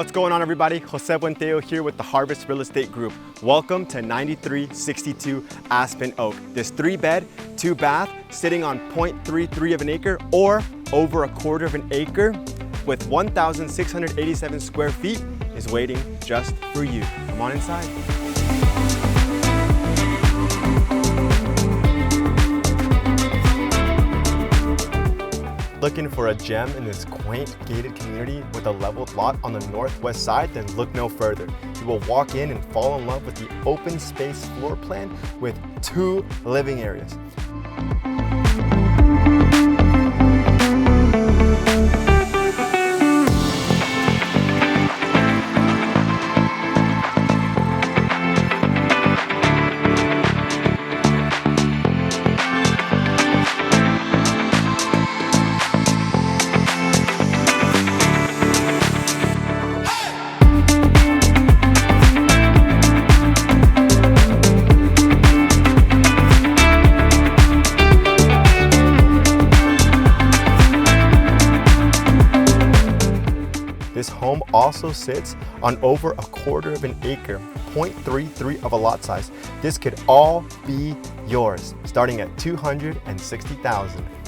What's going on, everybody? Jose Buentello here with the Harvest Real Estate Group. Welcome to 9362 Aspen Oak. This 3-bed, 2-bath, sitting on 0.33 of an acre or over a quarter of an acre with 1,687 square feet is waiting just for you. Come on inside. Looking for a gem in this quaint gated community with a leveled lot on the northwest side? Then look no further. You will walk in and fall in love with the open space floor plan with 2 living areas. This home also sits on over a quarter of an acre, 0.33 of a lot size. This could all be yours, starting at $260,000.